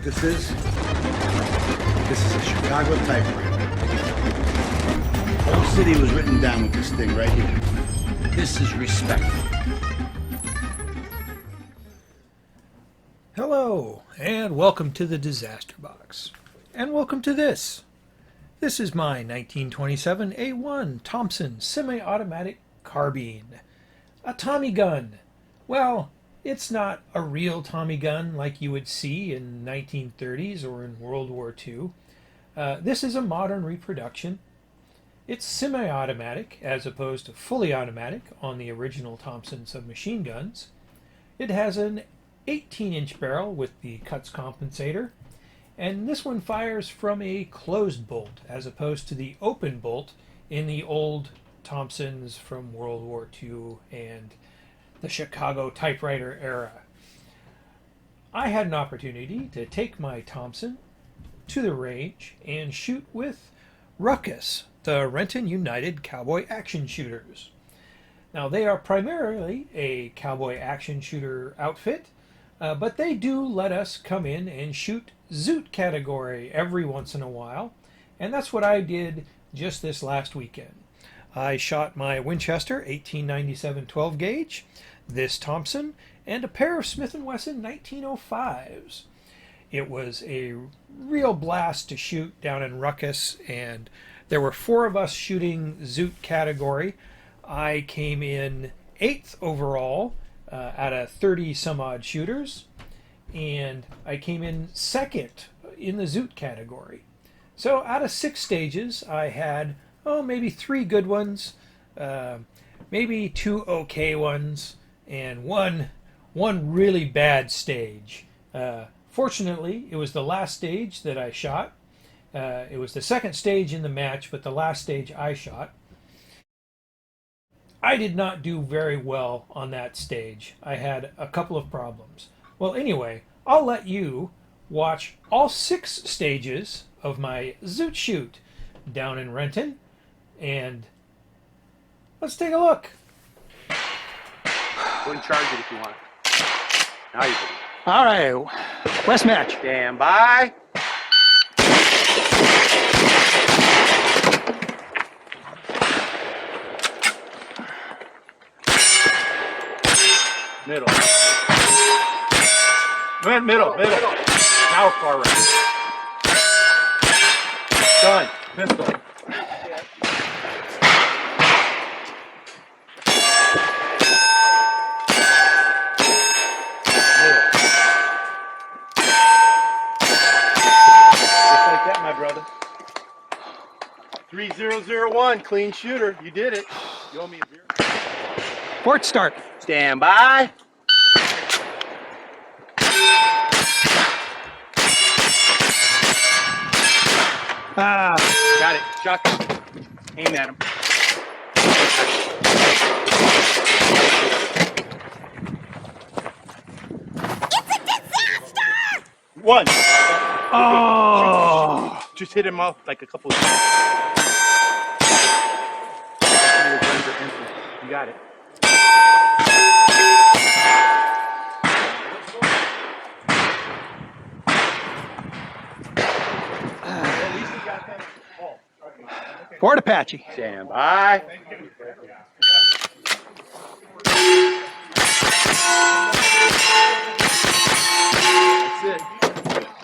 what this is? This is a Chicago typewriter. The whole city was written down with this thing right here. This is respect. Hello, and welcome to the Disaster Box. And welcome to this. This is my 1927 A1 Thompson semi-automatic carbine. A Tommy gun. Well, it's not a real Tommy gun like you would see in 1930s or in World War II. This is a modern reproduction. It's semi-automatic as opposed to fully automatic on the original Thompson submachine guns. It has an 18-inch barrel with the cuts compensator, and this one fires from a closed bolt as opposed to the open bolt in the old Thompsons from World War II and the Chicago typewriter era. I had an opportunity to take my Thompson to the range and shoot with Ruckus, the Renton United Cowboy Action Shooters. Now, they are primarily a cowboy action shooter outfit, but they do let us come in and shoot Zoot category every once in a while, and that's what I did just this last weekend. I shot my Winchester 1897 12 gauge, this Thompson, and a pair of Smith & Wesson 1905s. It was a real blast to shoot down in Ruckus, and there were 4 of us shooting Zoot category. I came in 8th overall out of 30 some odd shooters, and I came in 2nd in the Zoot category. So out of 6 stages, I had maybe 3 good ones, maybe 2 okay ones, and one really bad stage. Fortunately, it was the last stage that I shot. It was the second stage in the match, but the last stage I shot. I did not do very well on that stage. I had a couple of problems. Well, anyway, I'll let you watch all 6 stages of my Zoot shoot down in Renton, and let's take a look. Go and charge it if you want. Now you can. All right, West match. Stand by. Middle. Middle. Now far right. Done. Pistol. Brother. 3001, clean shooter. You did it. You owe me a beer. Port start. Stand by. Got it. Shotgun. Aim at him. It's a disaster! One. Oh! Just hit him off like a couple of times. You got it. Fort Apache. Stand by. That's it.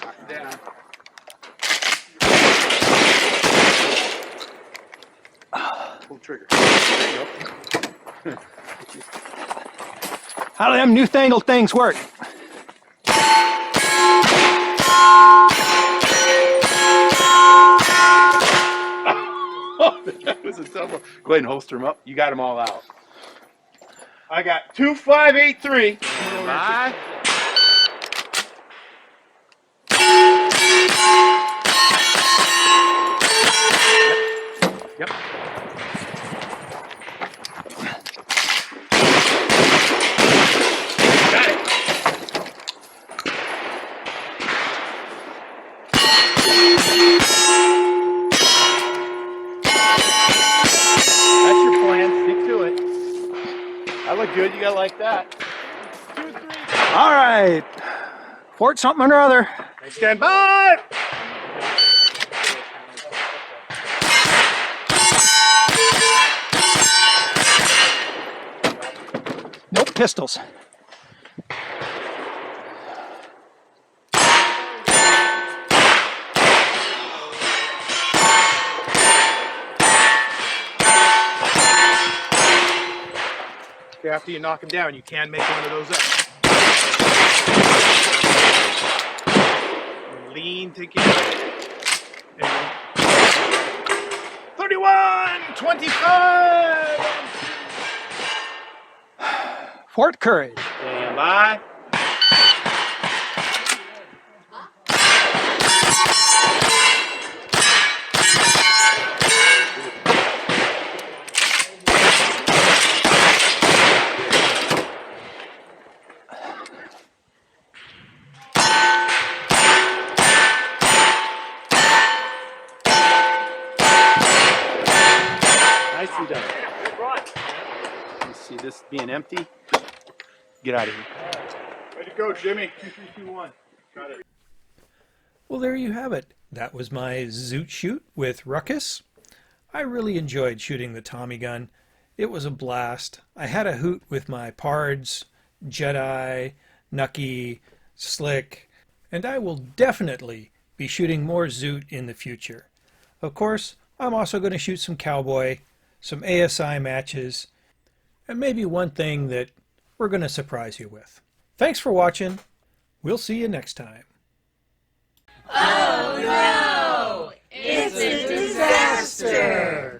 Knock it down. Pull trigger. There you go. How do them newfangled things work? That was a tough one. Go ahead and holster them up. You got them all out. I got 2583. Bye. Yep. Got it. That's your plan. Stick to it. That looked good. You got to like that. 2, 3. All right. Fort something or other. Stand by! Nope, pistols. Okay, after you knock him down, you can make one of those up. Lean together. There you go. 31! 25! Fort Courage. Stand by. Nicely done. You see this being empty? Get out of here. Ready to go, Jimmy. 2, 3, 2, 1. Got it. Well, there you have it. That was my Zoot shoot with Ruckus. I really enjoyed shooting the Tommy gun. It was a blast. I had a hoot with my Pards, Jedi, Nucky, Slick, and I will definitely be shooting more Zoot in the future. Of course, I'm also going to shoot some Cowboy, some ASI matches, and maybe one thing that we're going to surprise you with. Thanks for watching. We'll see you next time. Oh no! It's a disaster!